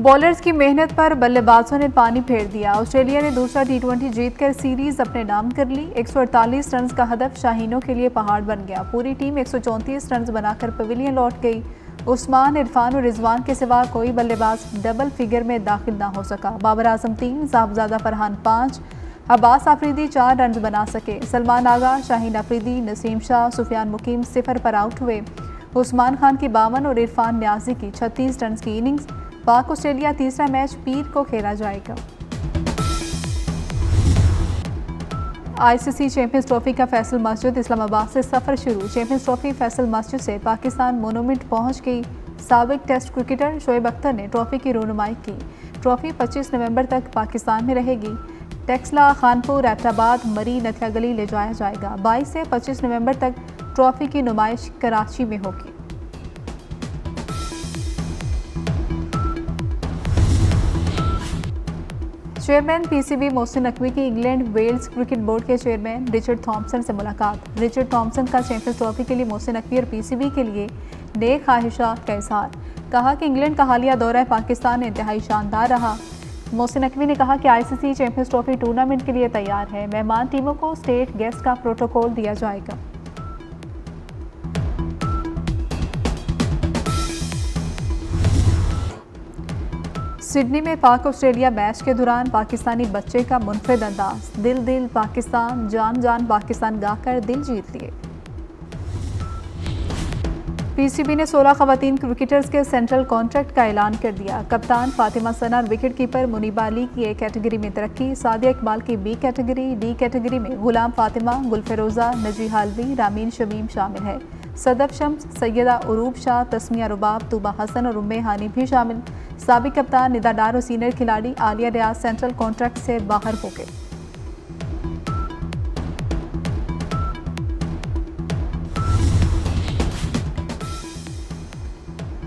Bowlers की मेहनत पर बल्लेबाजों ने पानी फेर दिया। ऑस्ट्रेलिया ने दूसरा टी20 जीतकर सीरीज अपने नाम कर ली। 148 रन का हदफ शाहीनों के लिए पहाड़ बन गया। पूरी टीम 134 रन बनाकर पवेलियन लौट गई। उस्मान, इरफान और रिजवान के सिवा कोई बल्लेबाज डबल फिगर में दाखिल ना हो सका। बाबर आजम 3, साहबजादा फरहान 5, अब्बास आफरीदी 4 रन बना सके। सलमान आगा, शाहीन अफरीदी, नसीम शाह, सुफियान मुकीम 0 पर आउट हुए। उस्मान खान की 52 और इरफान न्याजी की 36 रन की इनिंग्स। पाक ऑस्ट्रेलिया तीसरा मैच पीर को खेला जाएगा। आईसीसी चैंपियंस ट्रॉफी का फैसल मस्जिद इस्लामाबाद से सफर शुरू। चैंपियंस ट्रॉफी फैसल मस्जिद से पाकिस्तान मोनूमेंट पहुंच गई। साबिक टेस्ट क्रिकेटर शोएब अख्तर ने ट्रॉफी की रोनुमाई की। ट्रॉफी 25 नवंबर तक पाकिस्तान में रहेगी। टेक्सला, खानपुर, एबटाबाद, मरी, नथिया गली ले जाया जाएगा। 22 से 25 नवंबर तक ट्रॉफी की नुमाइश कराची में होगी। चेयरमैन पीसीबी मोहसिन नकवी की इंग्लैंड वेल्स क्रिकेट बोर्ड के चेयरमैन रिचर्ड थॉम्सन से मुलाकात। रिचर्ड थॉम्सन का चैंपियंस ट्रॉफी के लिए मोहसिन नकवी और पीसीबी के लिए नेक ख्वाहिशात का इजहार। कहा कि इंग्लैंड का हालिया दौरा पाकिस्तान इंतहाई शानदार रहा। मोहसिन नकवी ने कहा कि आईसीसी चैंपियंस ट्रॉफी टूर्नामेंट के लिए तैयार है। मेहमान टीमों को स्टेट गेस्ट का प्रोटोकॉल दिया जाएगा। सिडनी में पाक ऑस्ट्रेलिया मैच के दौरान पाकिस्तानी बच्चे का मुनफरिद अंदाज। दिल दिल पाकिस्तान, जान जान पाकिस्तान गाकर दिल जीत लिए। पीसीबी ने 16 खवातीन क्रिकेटर्स के सेंट्रल कॉन्ट्रैक्ट का ऐलान कर दिया। कप्तान फातिमा सना और विकेट कीपर मुनीबा अली की ए कैटेगरी में तरक्की। सादिया इकबाल की बी कैटेगरी। डी कैटेगरी में गुलाम फातिमा, गुलफेरोजा, नजी हालवी, रामीन शमीम शामिल है। सदफ शम्स, सैयदा उरूब शाह, तस्मिया रुबाब, तूबा हसन और उम्मे हानी भी शामिल। साबिक कप्तान निदा डार और सीनियर खिलाड़ी आलिया रियाज सेंट्रल कॉन्ट्रैक्ट से बाहर हो गए।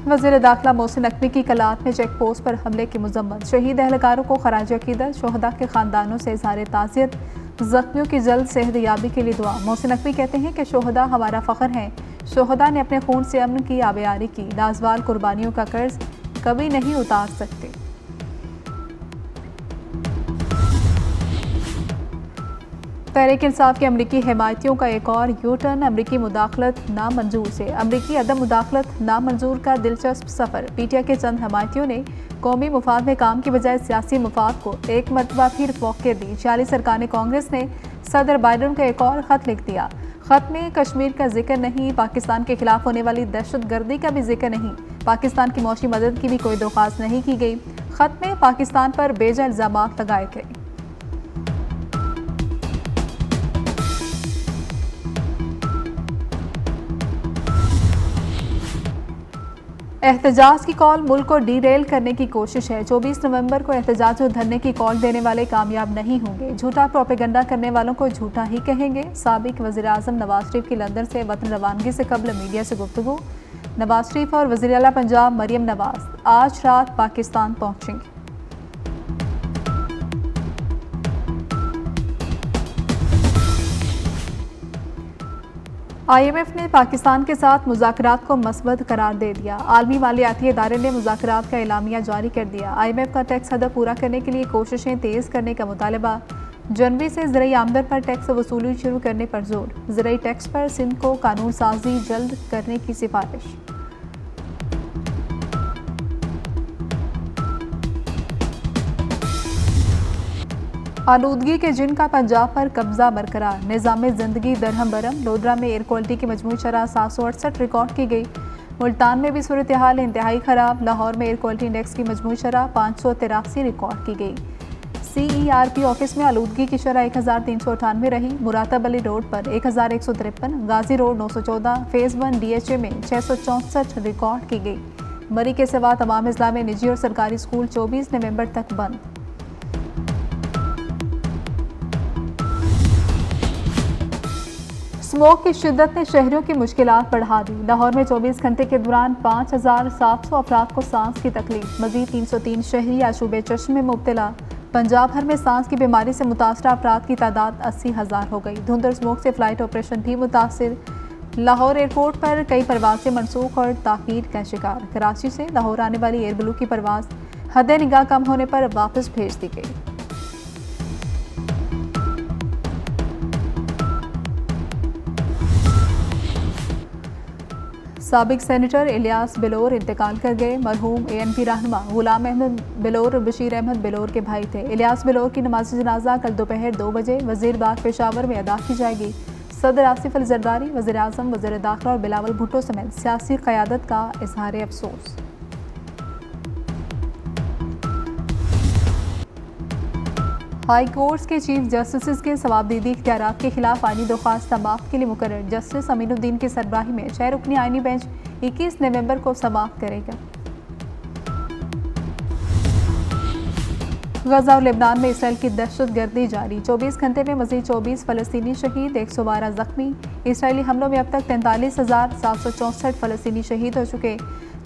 वज़ीर दाखिला मोहसिन नकवी की कलात में चेक पोस्ट पर हमले की मजम्मत। शहीद एहलकारों को खराज अकीदत। शोहदा के खानदानों से इज़हार ताज़ियत। जख्मियों की जल्द सेहतयाबी के लिए दुआ। मोहसिन नकवी कहते हैं कि शोहदा हमारा फ़ख्र हैं। शोहदा ने अपने खून से अमन की आबियारी की। लाजवाल कुर्बानियों का कर्ज कभी नहीं उतार सकते। तहरीक इंसाफ के अमरीकी हिमायतियों का एक और यू टर्न। अमरीकी मुदाखलत नामंजूर से अमरीकी अदम मुदाखलत नामंजूर का दिलचस्प सफ़र। पीटीआई के चंद हिमायतियों ने कौमी मुफाद में काम की बजाय सियासी मुफाद को एक मरतबा फिर फोक्के दी। 40 अरकान कांग्रेस ने सदर बाइडन को एक और ख़त लिख दिया। ख़त में कश्मीर का जिक्र नहीं, पाकिस्तान के खिलाफ होने वाली दहशत गर्दी का भी जिक्र नहीं, पाकिस्तान की मौशी मदद की भी कोई दरख्वास्त नहीं की गई। ख़त में पाकिस्तान पर बेजा इल्ज़ामात लगाए गए। एहतजाज की कॉल मुल्क को डीरेल करने की कोशिश है। 24 नवंबर को एहतजाज और धरने की कॉल देने वाले कामयाब नहीं होंगे। झूठा प्रोपेगंडा करने वालों को झूठा ही कहेंगे। साबिक वज़ीर आज़म नवाज शरीफ की लंदन से वतन रवानगी से कबल मीडिया से गुफ्तगू। नवाज शरीफ और वज़ीर आला पंजाब मरियम नवाज आज रात पाकिस्तान पहुंचेंगे। IMF ने पाकिस्तान के साथ मुज़ाकरात को मस्बत करार दे दिया। आलमी मालियाती इदारे ने मुज़ाकरात का एलामिया जारी कर दिया। IMF का टैक्स हदफ पूरा करने के लिए कोशिशें तेज़ करने का मुतालबा। जनवरी से ज़रई आमदन पर टैक्स वसूली शुरू करने पर जोर। ज़रई टैक्स पर सिंध को कानून साजी जल्द करने की सिफारिश। आलूदगी के जिन का पंजाब पर कब्जा बरकरार। निज़ाम ज़िंदगी दरहम बरम। लोधरा में एयर क्वालिटी की मजमूई शरह 768 रिकॉर्ड की गई। मुल्तान में भी सूरत हाल इंतहाई ख़राब। लाहौर में एयर क्वालिटी इंडेक्स की मजमूई शरह 583 रिकॉर्ड की गई। CERP ऑफिस में आलूदगी की शरह 1398 रही। मुरातब अली रोड पर 1153, गाजी रोड 914, फ़ेज़ 1 DHA में 664 रिकॉर्ड की गई। मरी के सिवा तमाम अजला में निजी और सरकारी स्कूल 24 नवंबर तक बंद। स्मोक की शिद्दत ने शहरियों की मुश्किलात बढ़ा दी। लाहौर में 24 घंटे के दौरान 5700 अफराद को सांस की तकलीफ। मजीद 303 शहरी आशूबे चश्म में मुब्तला। पंजाब भर में सांस की बीमारी से मुतासरा अफराद की तादाद 80,000 हो गई। धुंध और स्मोक से फ्लाइट ऑपरेशन भी मुतासिर। लाहौर एयरपोर्ट पर कई परवाजें मनसूख और ताखीर का शिकार। कराची से लाहौर आने वाली एयर ब्लू की परवाज हद निगाह कम होने पर वापस भेज दी गई। साबिक सेनेटर इलियास बिलोर इंतकाल कर गए। मरहूम ANP रहनुमा गुलाम अहमद बिलोर बशीर अहमद बिलोर के भाई थे। इलियास बिलोर की नमाज जनाजा कल दोपहर 2 बजे वजीर बाग पेशावर में अदा की जाएगी। सदर आसिफ अली जरदारी, वज़ीर आज़म, वज़ीर दाखिला और बिलावल भुट्टो समेत सियासी क़यादत का इजहार अफसोस। हाई कोर्ट्स के चीफ जस्टिस के सवाबदीदी इख्तियारात के खिलाफ आईनी दरख्वास्त समाअत के लिए मुकर्रर जस्टिस अमीनुद्दीन की सरबराही में 6 रुकनी आईनी बेंच 21 नवंबर को समाअत करेगा। गजा और लेबनान में इसराइल की दहशतगर्दी जारी। 24 घंटे में मज़ीद 24 फ़लस्तीनी शहीद, 112 जख्मी। इसराइली हमलों में अब तक 43,764 फ़लस्तीनी शहीद हो चुके।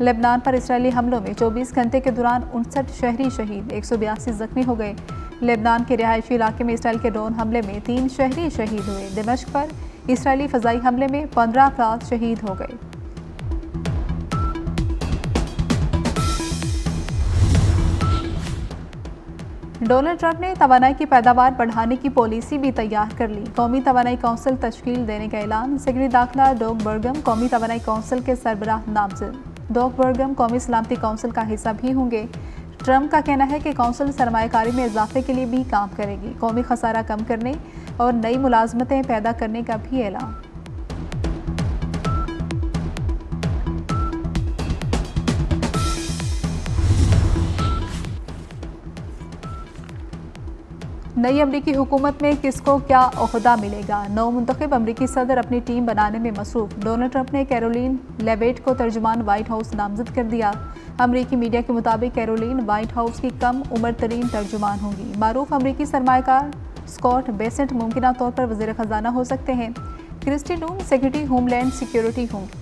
लेबनान पर इसराइली हमलों में 24 घंटे के दौरान 59 शहरी शहीद, 182 जख्मी हो गए। लेबनान के रिहायशी इलाके में इसराइल के ड्रोन हमले में 3 शहरी शहीद हुए। दिमश्क पर इसराइली फ़ज़ाई हमले में 15 अफराद शहीद हो गए। डोनाल्ड ट्रंप ने तवानाई की पैदावार बढ़ाने की पॉलिसी भी तैयार कर ली। कौमी तवानाई कौंसिल तश्कील देने का ऐलान। सेक्रेटरी दाखिला डॉग बर्गम कौमी तवानाई कौंसिल के सरबराह नामजद। डॉग बर्गम कौमी सलामती कौंसिल का हिस्सा भी होंगे। ट्रंप का कहना है कि कौंसिल सरमायाकारी में इजाफे के लिए भी काम करेगी। कौमी खसारा कम करने और नई मुलाजमतें पैदा करने का भी ऐलान। नई अमरीकी हुकूमत में किसको क्या ओहदा मिलेगा? नौ मुंतखब अमरीकी सदर अपनी टीम बनाने में मसरूफ। डोनाल्ड ट्रंप ने कैरोलिन लेविट को तर्जुमान व्हाइट हाउस नामजद कर दिया। अमरीकी मीडिया के मुताबिक कैरोलिन व्हाइट हाउस की कम उम्र तरीन तर्जुमान होंगी। मारूफ अमरीकी सरमायाकार स्कॉट बेसेंट मुमकिना तौर पर वज़ीर ख़जाना हो सकते हैं। क्रिस्टी नून सेक्रेटरी होमलैंड सिक्योरिटी होंगी।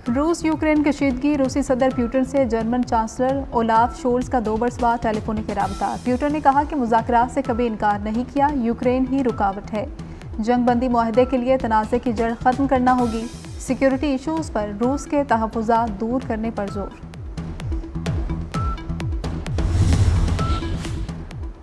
रूस यूक्रेन कशीदगी। रूसी सदर प्यूटन से जर्मन चांसलर ओलाफ शोल्स का 2 बरस बाद टेलीफोनिक राबता। प्यूटन ने कहा कि मुज़ाकरात से कभी इनकार नहीं किया, यूक्रेन ही रुकावट है। जंग बंदी मुआहदे के लिए तनाज़े की जड़ ख़त्म करना होगी। सिक्योरिटी इशूज़ पर रूस के तहफ़्फ़ुज़ात दूर करने पर जोर।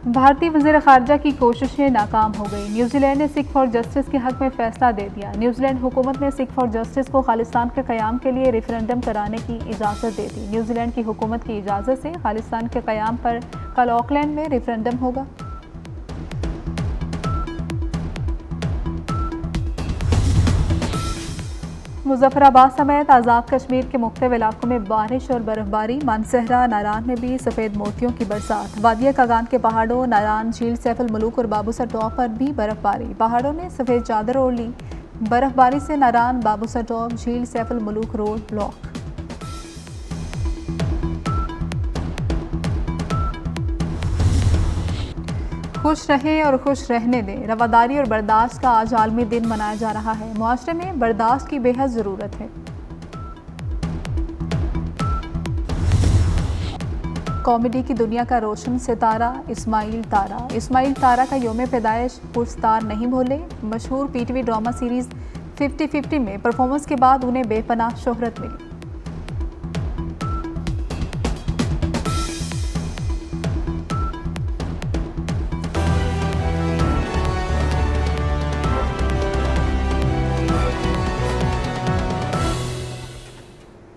भारतीय वज़ीर ख़ारजा की कोशिशें नाकाम हो गई। न्यूजीलैंड ने सिख फॉर जस्टिस के हक़ में फ़ैसला दे दिया। न्यूजीलैंड हुकूमत ने सिख फॉर जस्टिस को खालिस्तान के क़याम के लिए रेफरेंडम कराने की इजाज़त दे दी। न्यूजीलैंड की हुकूमत की इजाज़त से खालिस्तान के क़याम पर कल ऑकलैंड में रेफरेंडम होगा। मुजफ्फराबाद समेत आज़ाद कश्मीर के मुख्तलिफ इलाकों में बारिश और बर्फबारी। मानसहरा नारान में भी सफ़ेद मोतियों की बरसात। वादिया कागान के पहाड़ों, नारान झील, सैफुल मुलूक और बाबूसर टॉप पर भी बर्फबारी। पहाड़ों ने सफ़ेद चादर ओढ़ ली। बर्फबारी से नारान, बाबूसर टॉप, झील, सैफुल मुलूक रोड ब्लॉक। खुश रहें और खुश रहने दें। रवादारी और बर्दाश्त का आज आलमी दिन मनाया जा रहा है। मुआशरे में बर्दाश्त की बेहद ज़रूरत है। कॉमेडी की दुनिया का रोशन सितारा इस्माइल तारा। इस्माइल तारा का यौम पैदाइश पुरस्कार नहीं भूले। मशहूर PTV ड्रामा सीरीज़ 50-50 में परफॉर्मेंस के बाद उन्हें बेपनाह शोहरत मिली।